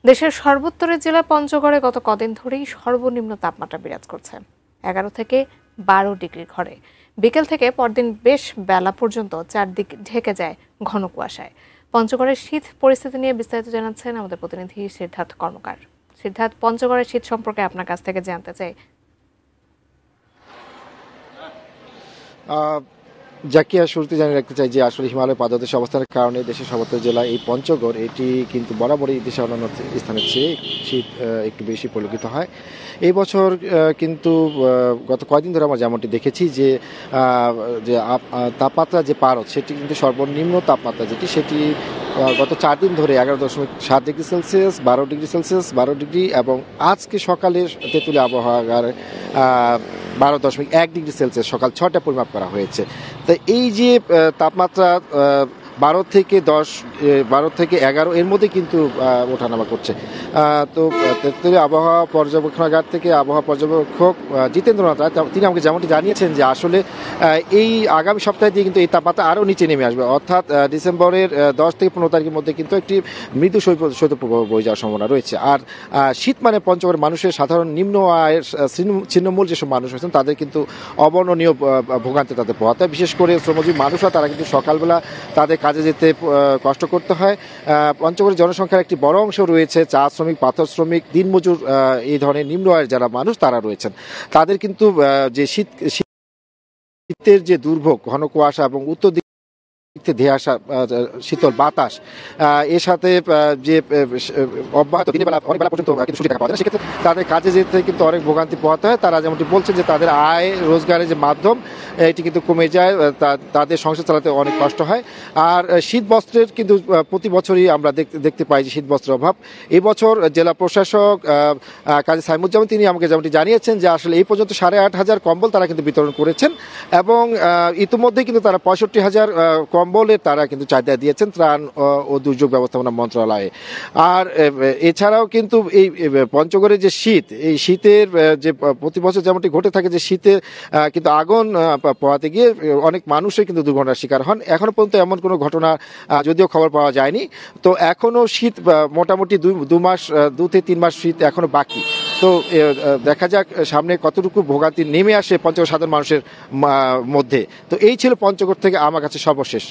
দেশের সর্বোত্তরের জেলা পঞ্চগড়ে গত কদিন ধরেই সর্বনিম্ন তাপমাত্রা বিরাজ করছে 11 থেকে 12 ডিগ্রি ঘরে। বিকেল থেকে পরদিন বেশ বেলা পর্যন্ত চারদিক ঢেকে যায় ঘন কুয়াশায়। পঞ্চগড়ের শীত পরিস্থিতি নিয়ে বিস্তারিত জানাচ্ছেন আমাদের প্রতিনিধি সিদ্ধার্থ কর্মকার। সিদ্ধার্থ, পঞ্চগড়ের শীত সম্পর্কে আপনার কাছ থেকে জানতে চাই। জাকিয়া, শুরুতে জানিয়ে রাখতে চাই যে আসলে হিমালয় পাদদেশে অবস্থানের কারণে দেশের সর্বত্র জেলা এই পঞ্চগড় এটি কিন্তু বরাবরই দেশের অন্যান্য স্থানের চেয়ে শীত একটু বেশি পরিলক্ষিত হয়। এই বছর কিন্তু গত কয়েকদিন ধরে আমরা যেমনটি দেখেছি যে তাপমাত্রা যে পারদ সেটি কিন্তু সর্বনিম্ন তাপমাত্রা সেটি গত 4 দিন ধরে 11.7 degree Celsius, 12 degree Celsius, 12 degree এবং আজকে সকালে তেঁতুলিয়া আবহাওয়ার 12.1 ডিগ্রি সেলসিয়াস সকাল 6টায় পরিমাপ করা হয়েছে। তো এই যে তাপমাত্রা 12 থেকে 11 এর মধ্যে কিন্তু ওঠানামা করছে। তো আবহাওয়া পর্যবেক্ষণাগার থেকে আবহাওয়া পর্যবেক্ষক জিতেন্দ্রনাথ রায় তিনি আমাকে যেমনটি জানিয়েছেন যে আসলে এই আগামী সপ্তাহে দিয়ে কিন্তু এই তাপমাত্রা আরও নিচে নেমে আসবে, অর্থাৎ ডিসেম্বরের 10 থেকে 15 তারিখের মধ্যে কিন্তু একটি মৃদু শৈত্যপ্রবাহ বয়ে যাওয়ার সম্ভাবনা রয়েছে। আর শীত মানে পঞ্চগড়ের মানুষের সাধারণ নিম্ন আয়ের ছিন্নমূল যেসব মানুষ রয়েছেন তাদের কিন্তু অবর্ণনীয় ভোগান্তি তাদের পোহাতে হয়। বিশেষ করে শ্রমজীবী মানুষরা তারা কিন্তু সকালবেলা তাদের কাজে যেতে কষ্ট করতে হয়। পঞ্চগড়ের জনসংখ্যার একটি বড় অংশ রয়েছে চা শ্রমিক, পাথর শ্রমিক, দিনমজুর, এই ধরনের নিম্ন আয়ের যারা মানুষ তারা রয়েছেন। তাদের কিন্তু যে শীতের যে দুর্ভোগ, ঘন কুয়াশা এবং উত্তর দিক ধেয়ে আসা শীতল বাতাস, এর সাথে যে অব্যাহত দিনের বেলা অনেক বেলা পর্যন্ত কিন্তু ছুটি থাকা পাওয়া যায়, সেক্ষেত্রে তাদের কাজে যেতে কিন্তু অনেক ভোগান্তি পোহাতে হয়। তারা যেমনটি বলছেন যে তাদের আয় রোজগারের যে মাধ্যম এটি কিন্তু কমে যায়, তাদের সংসার চালাতে অনেক কষ্ট হয়। আর শীত বস্ত্রের কিন্তু প্রতি বছরই আমরা দেখতে পাই যে শীত বস্ত্রের অভাব। এই বছর জেলা প্রশাসক কাজী সাইমুজ্জামান তিনি আমাকে যেমনটি জানিয়েছেন যে আসলে এই পর্যন্ত 8,500 কম্বল তারা কিন্তু বিতরণ করেছেন এবং ইতিমধ্যে কিন্তু তারা 65,000 কম্বলের তারা কিন্তু চাহিদা দিয়েছেন ত্রাণ ও দুর্যোগ ব্যবস্থাপনা মন্ত্রণালয়ে। আর এছাড়াও কিন্তু এই পঞ্চগড়ের যে শীত, এই শীতের যে প্রতি বছর যেমনটি ঘটে থাকে যে শীতে কিন্তু আগুন পোহাতে গিয়ে অনেক মানুষই কিন্তু দুর্ঘটনার শিকার হন। এখনো পর্যন্ত এমন কোনো ঘটনা যদিও খবর পাওয়া যায়নি। তো এখনো শীত মোটামুটি 2 থেকে 3 মাস শীত এখনো বাকি। তো দেখা যাক সামনে কতটুকু ভোগান্তি নেমে আসে পঞ্চগড় সাধারণ মানুষের মধ্যে। তো এই ছিল পঞ্চগড় থেকে আমার কাছে সর্বশেষ।